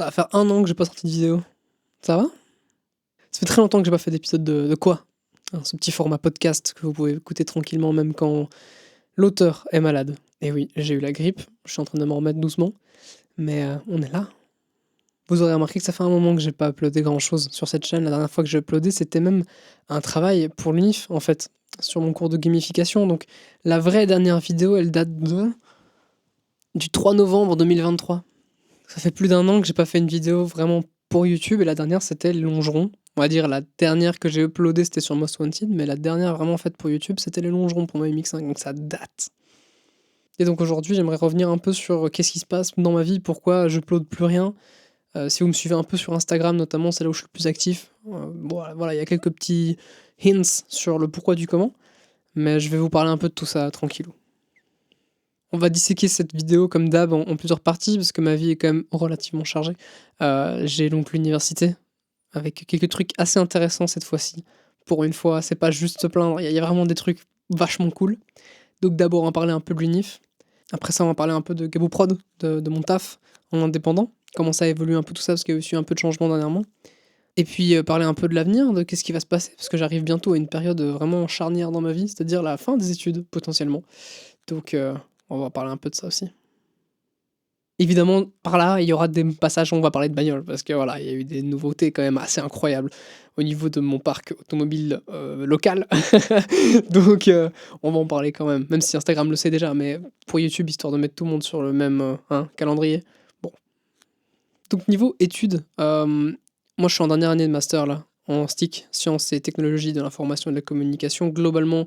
Ça va faire 1 an que j'ai pas sorti de vidéo. Ça va? Ça fait très longtemps que j'ai pas fait d'épisode de quoi? Hein, ce petit format podcast que vous pouvez écouter tranquillement même quand l'auteur est malade. Et oui, j'ai eu la grippe, je suis en train de m'en remettre doucement, mais on est là. Vous aurez remarqué que ça fait un moment que j'ai pas uploadé grand-chose sur cette chaîne. La dernière fois que j'ai uploadé, c'était même un travail pour l'UNIF, en fait, sur mon cours de gamification. Donc la vraie dernière vidéo, elle date du 3 novembre 2023. Ça fait plus d'1 an que j'ai pas fait une vidéo vraiment pour YouTube et la dernière c'était les longerons. On va dire la dernière que j'ai uploadée c'était sur Most Wanted, mais la dernière vraiment faite pour YouTube c'était les longerons pour ma MX5, donc ça date. Et donc aujourd'hui j'aimerais revenir un peu sur qu'est-ce qui se passe dans ma vie, pourquoi je upload plus rien. Si vous me suivez un peu sur Instagram notamment, c'est là où je suis le plus actif. Bon, voilà, il y a quelques petits hints sur le pourquoi du comment, mais je vais vous parler un peu de tout ça tranquillou. On va disséquer cette vidéo comme d'hab en plusieurs parties parce que ma vie est quand même relativement chargée. J'ai donc l'université avec quelques trucs assez intéressants cette fois-ci. Pour une fois, c'est pas juste se plaindre, il y a vraiment des trucs vachement cool. Donc d'abord on va parler un peu de l'unif. Après ça on va parler un peu de Gabou Prod, de mon taf en indépendant. Comment ça évolue un peu tout ça parce qu'il y a aussi un peu de changement dernièrement. Et puis parler un peu de l'avenir, de qu'est-ce qui va se passer parce que j'arrive bientôt à une période vraiment charnière dans ma vie, c'est-à-dire la fin des études potentiellement. Donc on va parler un peu de ça aussi. Évidemment, par là, il y aura des passages où on va parler de bagnole, parce que voilà, il y a eu des nouveautés quand même assez incroyables au niveau de mon parc automobile local. Donc, on va en parler quand même si Instagram le sait déjà, mais pour YouTube, histoire de mettre tout le monde sur le même calendrier. Bon. Donc, niveau études, moi je suis en dernière année de master là, en STIC, sciences et technologies de l'information et de la communication. Globalement,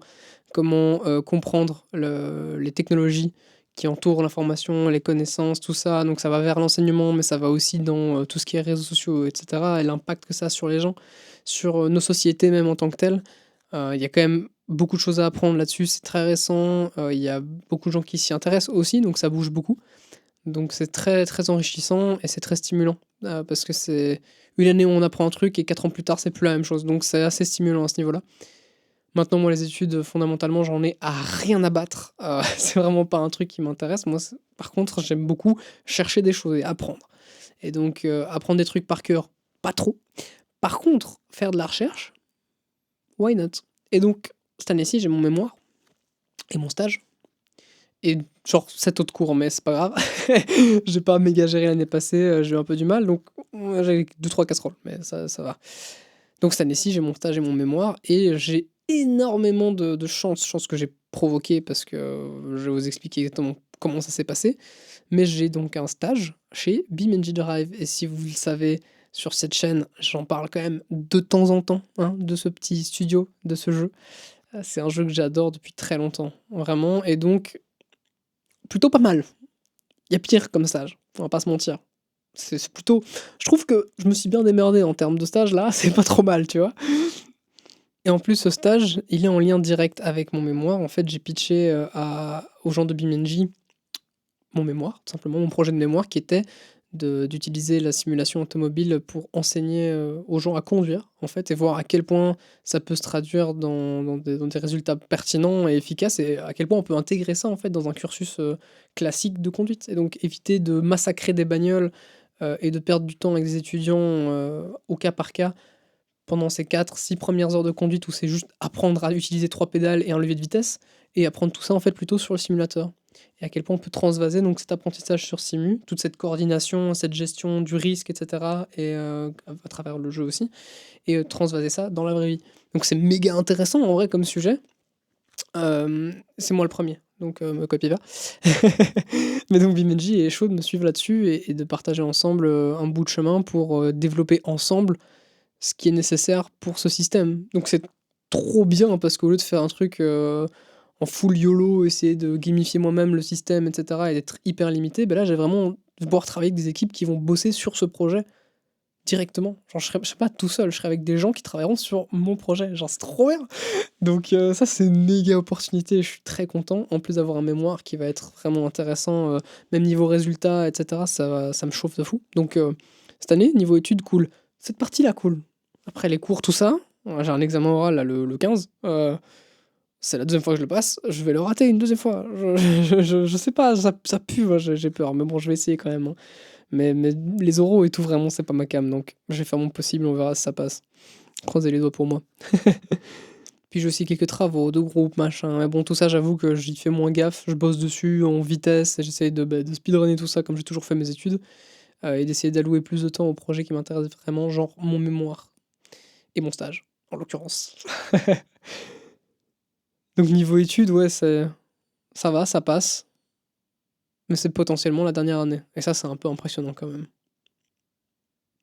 comment comprendre les technologies qui entourent l'information, les connaissances, tout ça. Donc ça va vers l'enseignement, mais ça va aussi dans tout ce qui est réseaux sociaux, etc. Et l'impact que ça a sur les gens, sur nos sociétés même en tant que telles. Il y a quand même beaucoup de choses à apprendre là-dessus, c'est très récent. Il y a beaucoup de gens qui s'y intéressent aussi, donc ça bouge beaucoup. Donc c'est très, très enrichissant et c'est très stimulant, parce que c'est une année où on apprend un truc et 4 ans plus tard, c'est plus la même chose. Donc c'est assez stimulant à ce niveau-là. Maintenant, moi, les études, fondamentalement, j'en ai à rien à battre. C'est vraiment pas un truc qui m'intéresse. Moi, par contre, j'aime beaucoup chercher des choses et apprendre. Et donc, apprendre des trucs par cœur, pas trop. Par contre, faire de la recherche, why not? Et donc, cette année-ci, j'ai mon mémoire et mon stage. Et genre 7 autres cours, mais c'est pas grave. J'ai pas méga géré l'année passée, j'ai eu un peu du mal, donc j'ai 2-3 casseroles, mais ça va. Donc cette année-ci, j'ai mon stage et mon mémoire, et j'ai énormément de chance que j'ai provoquée parce que je vais vous expliquer exactement comment ça s'est passé. Mais j'ai donc un stage chez BeamNG Drive, et si vous le savez, sur cette chaîne, j'en parle quand même de temps en temps, hein, de ce petit studio, de ce jeu. C'est un jeu que j'adore depuis très longtemps, vraiment, et donc plutôt pas mal. Il y a pire comme stage, on va pas se mentir. C'est plutôt. Je trouve que je me suis bien démerdé en termes de stage là, c'est pas trop mal, tu vois. Et en plus, ce stage, il est en lien direct avec mon mémoire. En fait, j'ai pitché aux gens de BeamNG mon mémoire, tout simplement, mon projet de mémoire qui était d'utiliser la simulation automobile pour enseigner aux gens à conduire, en fait, et voir à quel point ça peut se traduire dans des résultats pertinents et efficaces, et à quel point on peut intégrer ça, en fait, dans un cursus classique de conduite. Et donc, éviter de massacrer des bagnoles et de perdre du temps avec des étudiants au cas par cas pendant ces 4-6 premières heures de conduite où c'est juste apprendre à utiliser 3 pédales et un levier de vitesse, et apprendre tout ça en fait plutôt sur le simulateur. Et à quel point on peut transvaser donc cet apprentissage sur simu, toute cette coordination, cette gestion du risque, etc. Et à travers le jeu aussi, et transvaser ça dans la vraie vie. Donc c'est méga intéressant en vrai comme sujet. C'est moi le premier, donc me copie pas. Mais donc BeamNG est chaud de me suivre là-dessus et de partager ensemble un bout de chemin pour développer ensemble ce qui est nécessaire pour ce système. Donc c'est trop bien parce qu'au lieu de faire un truc en full YOLO, essayer de gamifier moi-même le système, etc., et d'être hyper limité, ben là j'ai vraiment de pouvoir travailler avec des équipes qui vont bosser sur ce projet directement. Genre je serai pas tout seul, je serai avec des gens qui travailleront sur mon projet. Genre c'est trop bien. Donc ça c'est une méga opportunité, je suis très content. En plus d'avoir un mémoire qui va être vraiment intéressant, même niveau résultats, etc., ça me chauffe de fou. Donc cette année, niveau études, cool. Cette partie-là, cool. Après les cours, tout ça, j'ai un examen oral là, le 15. C'est la deuxième fois que je le passe. Je vais le rater une deuxième fois. Je sais pas, ça pue, moi, j'ai peur. Mais bon, je vais essayer quand même, hein. Mais les oraux et tout, vraiment, c'est pas ma came, donc je vais faire mon possible, on verra si ça passe. Croisez les doigts pour moi. Puis j'ai aussi quelques travaux de groupe, machin. Mais bon, tout ça, j'avoue que j'y fais moins gaffe. Je bosse dessus en vitesse et j'essaye de speedrunner tout ça comme j'ai toujours fait mes études. Et d'essayer d'allouer plus de temps aux projets qui m'intéressent vraiment, genre mon mémoire et mon stage, en l'occurrence. Donc niveau études, ouais, ça va, ça passe. Mais c'est potentiellement la dernière année. Et ça, c'est un peu impressionnant quand même.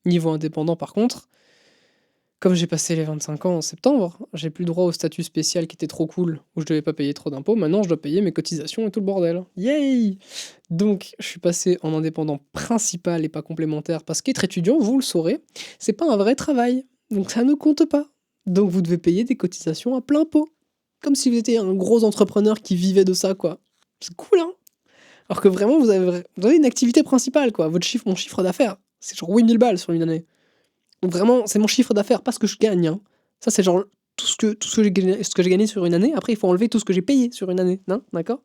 Niveau indépendant, par contre, comme j'ai passé les 25 ans en septembre, j'ai plus le droit au statut spécial qui était trop cool, où je devais pas payer trop d'impôts. Maintenant, je dois payer mes cotisations et tout le bordel. Yay! Donc, je suis passé en indépendant principal et pas complémentaire, parce qu'être étudiant, vous le saurez, c'est pas un vrai travail. Donc, ça ne compte pas. Donc, vous devez payer des cotisations à plein pot. Comme si vous étiez un gros entrepreneur qui vivait de ça, quoi. C'est cool, hein? Alors que vraiment, vous avez une activité principale, quoi. Mon chiffre d'affaires, c'est genre 8000 balles sur une année. Donc vraiment, c'est mon chiffre d'affaires, pas ce que je gagne, hein. Ça, c'est genre ce que j'ai gagné sur une année. Après, il faut enlever tout ce que j'ai payé sur une année, non? D'accord?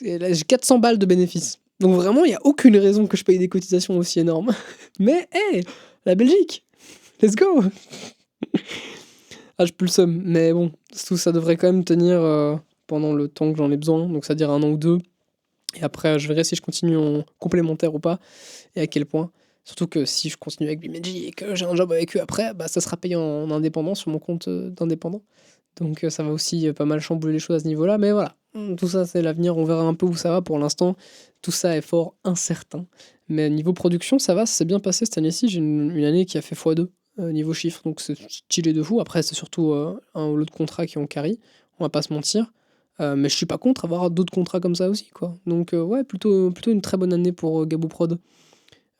Là, j'ai 400 balles de bénéfices. Donc vraiment, il n'y a aucune raison que je paye des cotisations aussi énormes. Mais, hey, la Belgique, let's go! Ah, je plus le seum. Mais bon, tout ça devrait quand même tenir pendant le temps que j'en ai besoin. Donc, c'est-à-dire 1 an ou 2. Et après, je verrai si je continue en complémentaire ou pas. Et à quel point. Surtout que si je continue avec BMG et que j'ai un job avec eux après, bah, ça sera payé en indépendant sur mon compte d'indépendant. Donc ça va aussi pas mal chambouler les choses à ce niveau-là. Mais voilà, tout ça c'est l'avenir, on verra un peu où ça va. Pour l'instant, tout ça est fort incertain. Mais niveau production, ça va, ça s'est bien passé cette année-ci. J'ai une année qui a fait x2 niveau chiffre, donc c'est stylé de fou. Après, c'est surtout un ou l'autre contrat qui ont carry, on va pas se mentir. Mais je suis pas contre avoir d'autres contrats comme ça aussi, quoi. Donc ouais, plutôt une très bonne année pour Gabou Prod.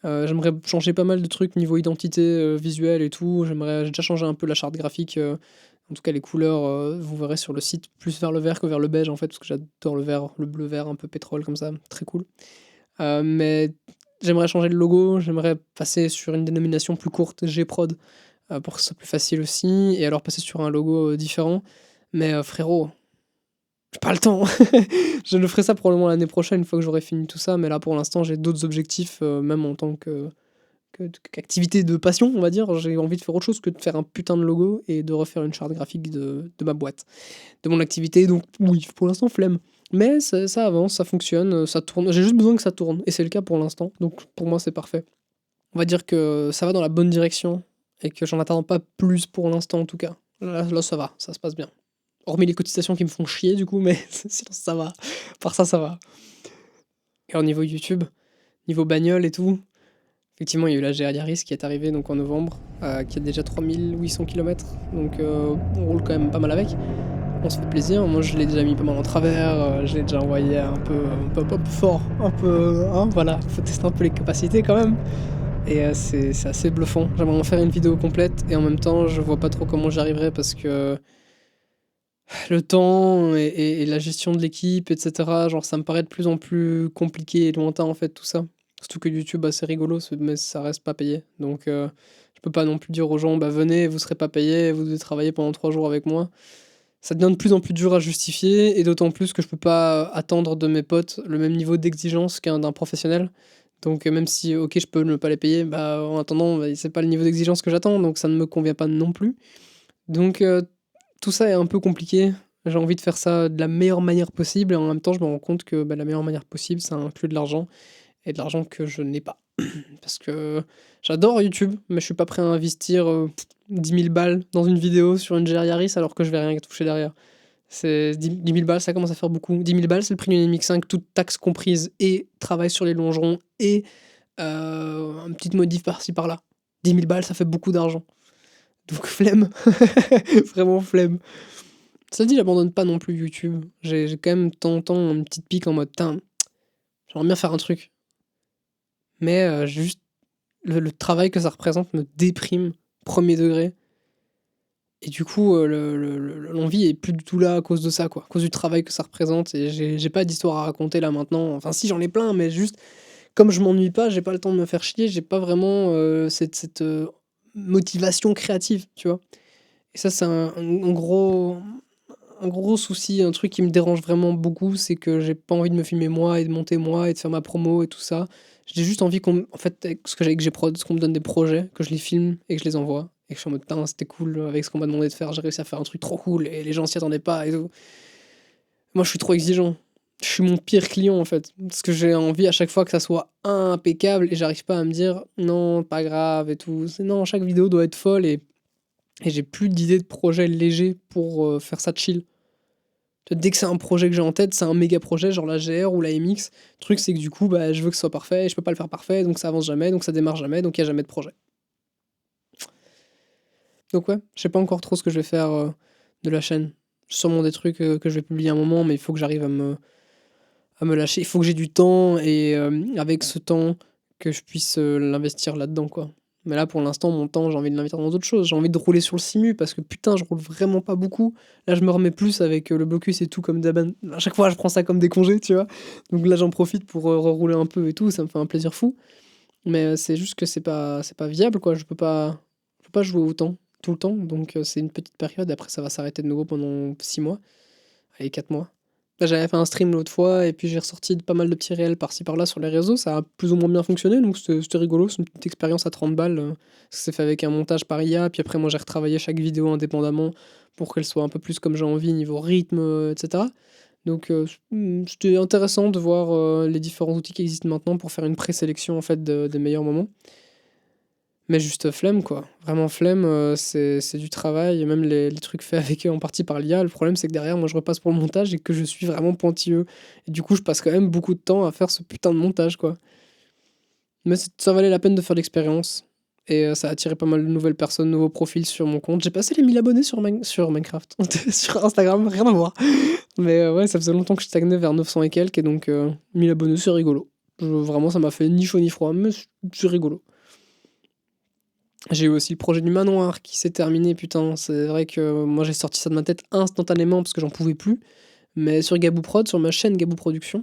J'aimerais changer pas mal de trucs niveau identité visuelle et tout. J'ai déjà changé un peu la charte graphique. En tout cas, les couleurs, vous verrez sur le site, plus vers le vert que vers le beige en fait, parce que j'adore le vert, le bleu-vert un peu pétrole comme ça, très cool. Mais j'aimerais changer le logo, j'aimerais passer sur une dénomination plus courte, Gprod, pour que ce soit plus facile aussi, et alors passer sur un logo différent. Mais frérot, j'ai pas le temps. Je le ferai ça probablement l'année prochaine, une fois que j'aurai fini tout ça, mais là pour l'instant j'ai d'autres objectifs, même en tant qu'activité de passion, on va dire. J'ai envie de faire autre chose que de faire un putain de logo et de refaire une charte graphique de ma boîte, de mon activité. Donc oui, pour l'instant, flemme. Mais ça avance, ça fonctionne, ça tourne. J'ai juste besoin que ça tourne. Et c'est le cas pour l'instant. Donc pour moi, c'est parfait. On va dire que ça va dans la bonne direction et que j'en attends pas plus pour l'instant en tout cas. Là, ça va, ça se passe bien. Hormis les cotisations qui me font chier du coup, mais sinon ça va. Par ça va. Et au niveau YouTube, niveau bagnole et tout, effectivement, il y a eu la GR Yaris qui est arrivée donc en novembre, qui a déjà 3800 km, donc on roule quand même pas mal avec. On se fait plaisir. Moi, je l'ai déjà mis pas mal en travers, je l'ai déjà envoyé un peu fort, un peu, hein, voilà, faut tester un peu les capacités quand même. Et c'est assez bluffant. J'aimerais en faire une vidéo complète et en même temps, je vois pas trop comment j'y arriverai parce que le temps et la gestion de l'équipe, etc. Genre, ça me paraît de plus en plus compliqué et lointain en fait, tout ça. Surtout que YouTube, bah, c'est rigolo, mais ça reste pas payé. Donc, je peux pas non plus dire aux gens, bah venez, vous serez pas payé, vous devez travailler pendant 3 jours avec moi. Ça devient de plus en plus dur à justifier, et d'autant plus que je peux pas attendre de mes potes le même niveau d'exigence d'un professionnel. Donc, même si, ok, je peux ne pas les payer, bah en attendant, bah, c'est pas le niveau d'exigence que j'attends, donc ça ne me convient pas non plus. Donc, tout ça est un peu compliqué. J'ai envie de faire ça de la meilleure manière possible et en même temps, je me rends compte que bah, la meilleure manière possible, ça inclut de l'argent et de l'argent que je n'ai pas. Parce que j'adore YouTube, mais je suis pas prêt à investir 10 000 balles dans une vidéo sur une GR Yaris alors que je vais rien toucher derrière. C'est 10 000 balles, ça commence à faire beaucoup. 10 000 balles, c'est le prix d'une MX5, toute taxe comprise et travail sur les longerons et un petit modif par-ci par-là. 10 000 balles, ça fait beaucoup d'argent. Donc flemme. Vraiment flemme. Ça dit, j'abandonne pas non plus YouTube. J'ai quand même de temps en temps une petite pique en mode, putain, j'aimerais bien faire un truc. Mais juste, le travail que ça représente me déprime, premier degré. Et du coup, l'envie est plus du tout là à cause de ça, quoi. À cause du travail que ça représente. Et j'ai pas d'histoire à raconter là maintenant. Enfin, si, j'en ai plein, mais juste, comme je m'ennuie pas, j'ai pas le temps de me faire chier, j'ai pas vraiment cette motivation créative, tu vois. Et ça, c'est un gros souci, un truc qui me dérange vraiment beaucoup, c'est que j'ai pas envie de me filmer moi et de monter moi et de faire ma promo et tout ça. J'ai juste envie en fait, avec ce que j'ai avec Gprod, qu'on me donne des projets, que je les filme et que je les envoie. Et que je suis en mode, putain, c'était cool, avec ce qu'on m'a demandé de faire, j'ai réussi à faire un truc trop cool et les gens s'y attendaient pas et tout. Moi, je suis trop exigeant. Je suis mon pire client en fait. Parce que j'ai envie à chaque fois que ça soit impeccable et j'arrive pas à me dire non, pas grave et tout. Non, chaque vidéo doit être folle et j'ai plus d'idées de projet léger pour faire ça chill. Dès que c'est un projet que j'ai en tête, c'est un méga projet, genre la GR ou la MX. Le truc, c'est que du coup, bah, je veux que ce soit parfait et je peux pas le faire parfait, donc ça avance jamais, donc ça démarre jamais, donc il y a jamais de projet. Donc ouais, je sais pas encore trop ce que je vais faire de la chaîne. Sûrement des trucs que je vais publier un moment, mais il faut que j'arrive à me lâcher. Il faut que j'ai du temps et avec ce temps, que je puisse l'investir là-dedans, quoi. Mais là, pour l'instant, mon temps, j'ai envie de l'investir dans d'autres choses. J'ai envie de rouler sur le simu parce que putain, je roule vraiment pas beaucoup. Là, je me remets plus avec le blocus et tout, comme d'hab. À chaque fois, je prends ça comme des congés, tu vois. Donc là, j'en profite pour rerouler un peu et tout. Ça me fait un plaisir fou. Mais c'est juste que c'est pas viable, quoi. Je peux pas jouer autant, tout le temps. Donc c'est une petite période. Après, ça va s'arrêter de nouveau pendant 6 mois. Allez, 4 mois. Là, j'avais fait un stream l'autre fois et puis j'ai ressorti pas mal de petits réels par-ci par-là sur les réseaux. Ça a plus ou moins bien fonctionné, donc c'était rigolo. C'est une petite expérience à 30 balles. C'est fait avec un montage par IA. Puis après, moi, j'ai retravaillé chaque vidéo indépendamment pour qu'elle soit un peu plus comme j'ai envie, niveau rythme, etc. Donc, c'était intéressant de voir les différents outils qui existent maintenant pour faire une présélection en fait des meilleurs moments. Mais juste flemme, quoi. Vraiment flemme, c'est du travail et même les trucs faits avec eux en partie par l'IA, le problème c'est que derrière moi je repasse pour le montage et que je suis vraiment pointilleux et du coup je passe quand même beaucoup de temps à faire ce putain de montage, quoi. Mais ça valait la peine de faire l'expérience et ça a attiré pas mal de nouvelles personnes, nouveaux profils sur mon compte. J'ai passé les 1000 abonnés sur Minecraft, sur Instagram, rien à voir. Mais ouais, ça faisait longtemps que je stagnais vers 900 et quelques et donc 1000 abonnés, c'est rigolo. Vraiment ça m'a fait ni chaud ni froid, mais c'est rigolo. J'ai eu aussi le projet du manoir qui s'est terminé, putain. C'est vrai que moi j'ai sorti ça de ma tête instantanément parce que j'en pouvais plus. Mais sur Gabou Prod, sur ma chaîne Gabou Production,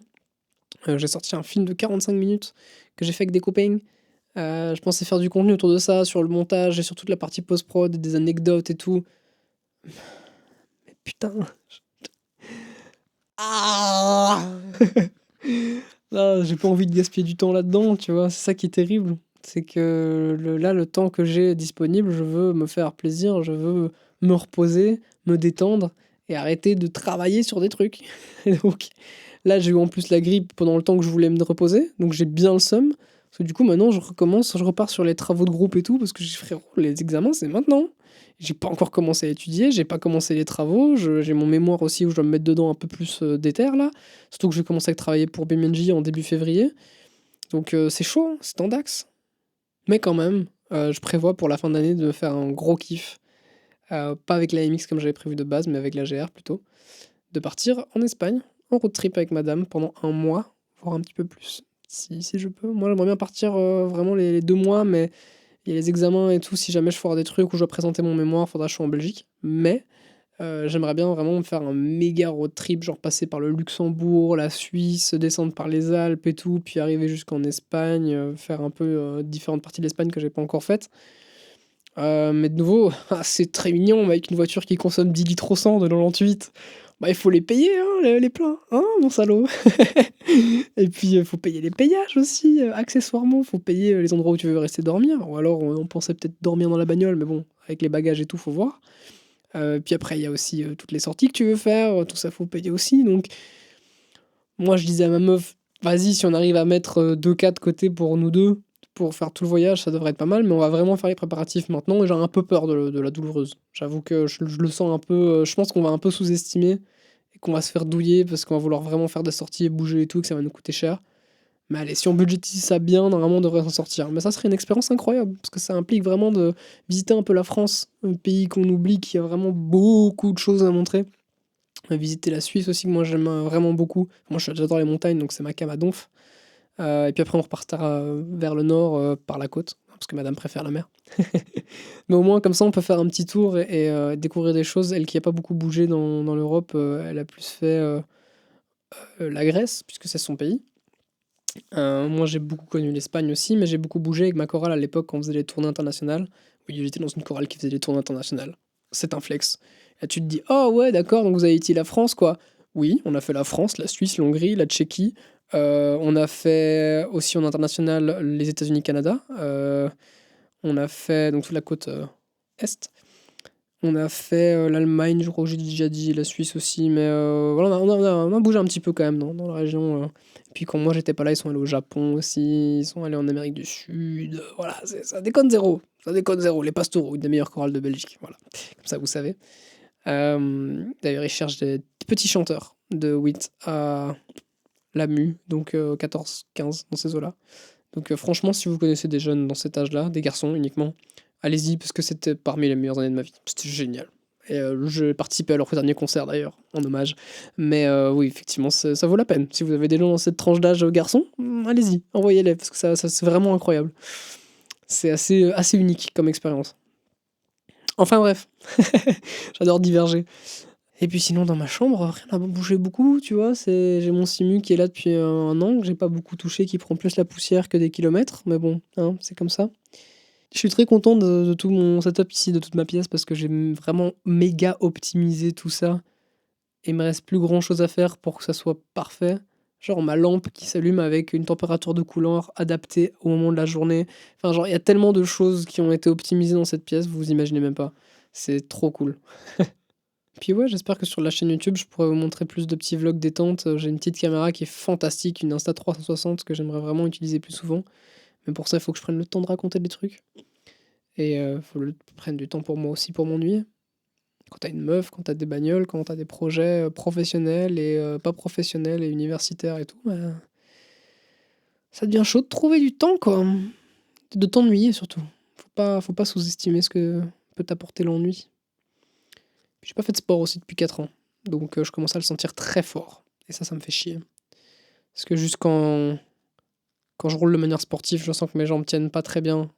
j'ai sorti un film de 45 minutes que j'ai fait avec des copains. Je pensais faire du contenu autour de ça, sur le montage et sur toute la partie post-prod, des anecdotes et tout. Mais putain. Ah là, j'ai pas envie de gaspiller du temps là-dedans, tu vois. C'est ça qui est terrible. C'est que là, le temps que j'ai disponible, je veux me faire plaisir, je veux me reposer, me détendre et arrêter de travailler sur des trucs. Et donc, là, j'ai eu en plus la grippe pendant le temps que je voulais me reposer, donc j'ai bien le seum. Parce que du coup, maintenant, je recommence, je repars sur les travaux de groupe et tout, parce que frérot, les examens, c'est maintenant. J'ai pas encore commencé à étudier, j'ai pas commencé les travaux, j'ai mon mémoire aussi où je dois me mettre dedans un peu plus d'éther là. Surtout que je vais commencer à travailler pour BMNJ en début février. Donc c'est chaud, hein, c'est tendax. Mais quand même, je prévois pour la fin d'année de faire un gros kiff. Pas avec la MX comme j'avais prévu de base, mais avec la GR plutôt. De partir en Espagne, en road trip avec madame pendant un mois, voire un petit peu plus, si je peux. Moi j'aimerais bien partir vraiment les 2 mois, mais il y a les examens et tout. Si jamais je foire des trucs où je dois présenter mon mémoire, faudra que je sois en Belgique. Mais j'aimerais bien vraiment me faire un méga road trip, genre passer par le Luxembourg, la Suisse, descendre par les Alpes et tout, puis arriver jusqu'en Espagne, faire un peu différentes parties de l'Espagne que j'ai pas encore faites. Mais de nouveau, c'est très mignon, mais avec une voiture qui consomme 10 litres au 100 de 98. Bah, il faut les payer, hein, les pleins, hein, mon salaud. Et puis, il faut payer les payages aussi, accessoirement. Faut payer les endroits où tu veux rester dormir. Ou alors, on pensait peut-être dormir dans la bagnole, mais bon, avec les bagages et tout, faut voir. Puis après, il y a aussi toutes les sorties que tu veux faire, tout ça, faut payer aussi. Donc, moi, je disais à ma meuf, vas-y, si on arrive à mettre 2K de côté pour nous deux, pour faire tout le voyage, ça devrait être pas mal. Mais on va vraiment faire les préparatifs maintenant. Et j'ai un peu peur de la douloureuse. J'avoue que je le sens un peu. Je pense qu'on va un peu sous-estimer et qu'on va se faire douiller parce qu'on va vouloir vraiment faire des sorties et bouger et tout, que ça va nous coûter cher. Mais allez, si on budgétise ça bien, normalement on devrait s'en sortir. Mais ça serait une expérience incroyable, parce que ça implique vraiment de visiter un peu la France, un pays qu'on oublie, qui a vraiment beaucoup de choses à montrer. Visiter la Suisse aussi, que moi j'aime vraiment beaucoup. Moi j'adore les montagnes, donc c'est ma cam à donf. Et puis après on repartira vers le nord par la côte, parce que madame préfère la mer. Mais au moins comme ça on peut faire un petit tour et découvrir des choses. Elle qui n'a pas beaucoup bougé dans l'Europe, elle a plus fait la Grèce, puisque c'est son pays. Moi, j'ai beaucoup connu l'Espagne aussi, mais j'ai beaucoup bougé avec ma chorale à l'époque quand on faisait les tournées internationales. Oui, j'étais dans une chorale qui faisait des tournées internationales. C'est un flex. Là, tu te dis, oh ouais, d'accord, donc vous avez été la France, quoi. Oui, on a fait la France, la Suisse, l'Hongrie, la Tchéquie, On a fait aussi en international les États-Unis, Canada. On a fait donc toute la côte est. On a fait l'Allemagne, je crois que j'ai déjà dit, la Suisse aussi, mais voilà, on a bougé un petit peu quand même dans la région. Puis quand moi j'étais pas là, ils sont allés au Japon aussi, ils sont allés en Amérique du Sud. Voilà, ça déconne zéro. Ça déconne zéro. Les Pastoureaux, une des meilleures chorales de Belgique. Voilà, comme ça vous savez. D'ailleurs, ils cherchent des petits chanteurs de 8 à la mue, donc 14, 15 dans ces eaux-là. Donc franchement, si vous connaissez des jeunes dans cet âge-là, des garçons uniquement, allez-y parce que c'était parmi les meilleures années de ma vie. C'était génial. Et je participais à leur dernier concert d'ailleurs, en hommage. Mais oui, effectivement, ça vaut la peine. Si vous avez des gens dans cette tranche d'âge garçons, allez-y, envoyez-les parce que ça c'est vraiment incroyable. C'est assez unique comme expérience. Enfin bref, j'adore diverger. Et puis sinon, dans ma chambre, rien n'a bougé beaucoup, tu vois. J'ai mon Simu qui est là depuis un an, que j'ai pas beaucoup touché, qui prend plus la poussière que des kilomètres. Mais bon, hein, c'est comme ça. Je suis très content de tout mon setup ici, de toute ma pièce, parce que j'ai vraiment méga optimisé tout ça. Et il me reste plus grand chose à faire pour que ça soit parfait. Genre ma lampe qui s'allume avec une température de couloir adaptée au moment de la journée. Enfin, genre, il y a tellement de choses qui ont été optimisées dans cette pièce, vous imaginez même pas. C'est trop cool. Puis ouais, j'espère que sur la chaîne YouTube, je pourrai vous montrer plus de petits vlogs détente. J'ai une petite caméra qui est fantastique, une Insta360 que j'aimerais vraiment utiliser plus souvent. Mais pour ça, il faut que je prenne le temps de raconter des trucs. Et faut que je prenne du temps pour moi aussi pour m'ennuyer. Quand t'as une meuf, quand t'as des bagnoles, quand t'as des projets professionnels et pas professionnels et universitaires et tout, bah, ça devient chaud de trouver du temps, quoi. De t'ennuyer surtout. Faut pas sous-estimer ce que peut t'apporter l'ennui. J'ai pas fait de sport aussi depuis 4 ans. Donc je commence à le sentir très fort. Et ça me fait chier. Parce que juste quand je roule de manière sportive, je sens que mes jambes tiennent pas très bien.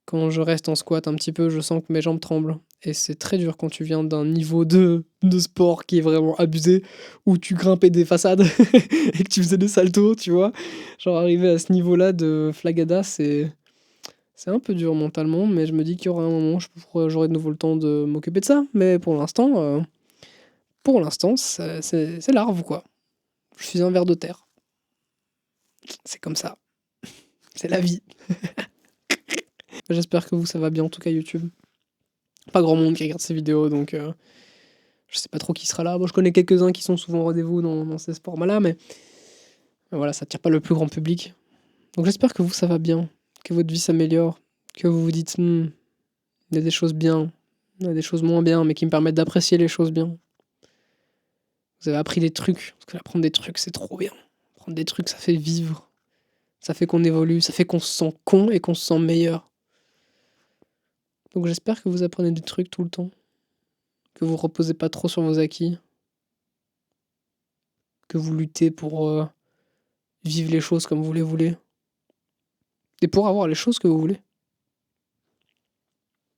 Quand je reste en squat un petit peu, je sens que mes jambes tremblent. Et c'est très dur quand tu viens d'un niveau de sport qui est vraiment abusé, où tu grimpais des façades et que tu faisais des saltos, tu vois. Genre arriver à ce niveau-là de flagada, c'est un peu dur mentalement, mais je me dis qu'il y aura un moment, j'aurai de nouveau le temps de m'occuper de ça. Mais pour l'instant, c'est larve, quoi. Je suis un ver de terre. C'est comme ça. C'est la vie. J'espère que vous, ça va bien, en tout cas YouTube. Pas grand monde qui regarde ces vidéos, donc je sais pas trop qui sera là. Moi, je connais quelques-uns qui sont souvent au rendez-vous dans ces sports-là, mais voilà, ça attire pas le plus grand public. Donc j'espère que vous, ça va bien, que votre vie s'améliore, que vous vous dites, il y a des choses bien, il y a des choses moins bien, mais qui me permettent d'apprécier les choses bien. Vous avez appris des trucs, parce que apprendre des trucs, c'est trop bien. Apprendre des trucs, ça fait vivre, ça fait qu'on évolue, ça fait qu'on se sent con et qu'on se sent meilleur. Donc j'espère que vous apprenez des trucs tout le temps, que vous reposez pas trop sur vos acquis, que vous luttez pour vivre les choses comme vous les voulez, et pour avoir les choses que vous voulez.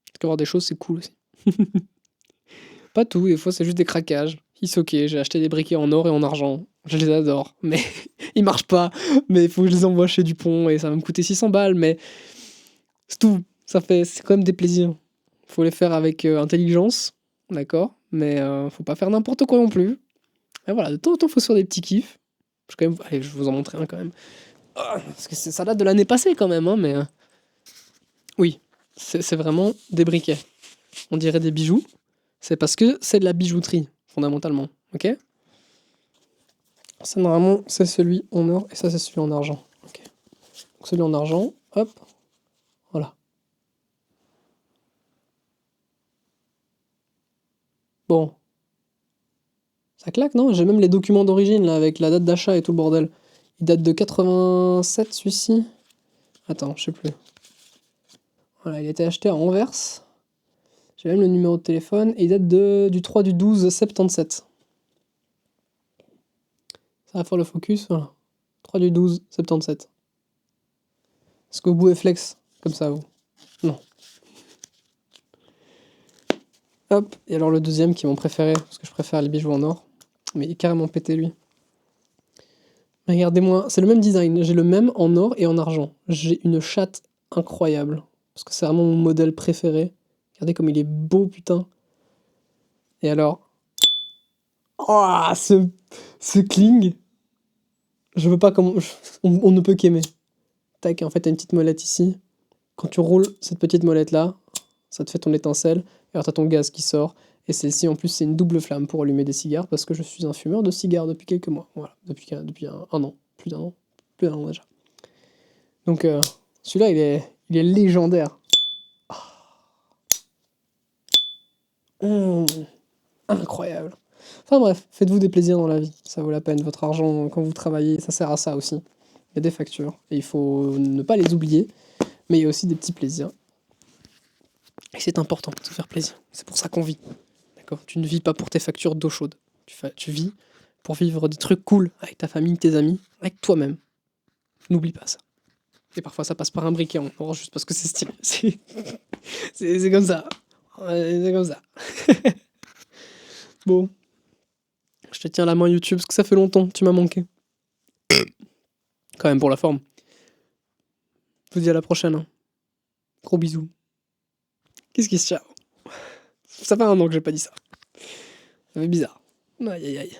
Parce qu'avoir des choses, c'est cool aussi. Pas tout, des fois c'est juste des craquages. It's ok, j'ai acheté des briquets en or et en argent. Je les adore, mais ils marchent pas. Mais il faut que je les envoie chez Dupont et ça va me coûter 600 balles, mais c'est tout. C'est quand même des plaisirs. Faut les faire avec intelligence, d'accord, mais faut pas faire n'importe quoi non plus. Et voilà, de temps en temps, faut se faire des petits kiffs. Allez, je vais vous en montrer un quand même. Parce que ça date de l'année passée quand même, hein, mais oui, c'est vraiment des briquets. On dirait des bijoux. C'est parce que c'est de la bijouterie, fondamentalement. Ok? Ça, normalement, c'est celui en or et ça, c'est celui en argent. Ok. Donc, celui en argent, hop, voilà. Bon, ça claque, non? J'ai même les documents d'origine, là, avec la date d'achat et tout le bordel. Il date de 87, celui-ci. Attends, je sais plus. Voilà, il a été acheté à Anvers. J'ai même le numéro de téléphone et il date du 3 du 12 77. Ça va faire le focus, voilà. 3 du 12 77. Est-ce que vous pouvez flex comme ça, vous? Non. Hop, et alors le deuxième qui est mon préféré, parce que je préfère les bijoux en or. Mais il est carrément pété, lui. Regardez-moi, c'est le même design. J'ai le même en or et en argent. J'ai une chatte incroyable. Parce que c'est vraiment mon modèle préféré. Regardez comme il est beau, putain. Et alors... Oh, ce cling. Je veux pas comme... On ne peut qu'aimer. Tac, en fait, t'as une petite molette ici. Quand tu roules cette petite molette-là, ça te fait ton étincelle. Et alors t'as ton gaz qui sort. Et celle-ci, en plus, c'est une double flamme pour allumer des cigares parce que je suis un fumeur de cigares depuis quelques mois. Voilà, depuis un an. Plus d'un an. Plus d'un an déjà. Donc, celui-là, il est légendaire. Mmh, incroyable. Enfin bref, faites-vous des plaisirs dans la vie. Ça vaut la peine. Votre argent, quand vous travaillez, ça sert à ça aussi. Il y a des factures. Et il faut ne pas les oublier. Mais il y a aussi des petits plaisirs. Et c'est important de se faire plaisir. C'est pour ça qu'on vit. D'accord? Tu ne vis pas pour tes factures d'eau chaude. Tu vis pour vivre des trucs cool avec ta famille, tes amis, avec toi-même. N'oublie pas ça. Et parfois ça passe par un briquet en or juste parce que c'est stylé. C'est comme ça. Ouais, c'est comme ça. Bon, je te tiens la main YouTube parce que ça fait longtemps, tu m'as manqué. Quand même pour la forme. Je vous dis à la prochaine. Hein. Gros bisous. Qu'est-ce qui se tient? Ça fait un an que j'ai pas dit ça. Ça fait bizarre. Aïe aïe aïe.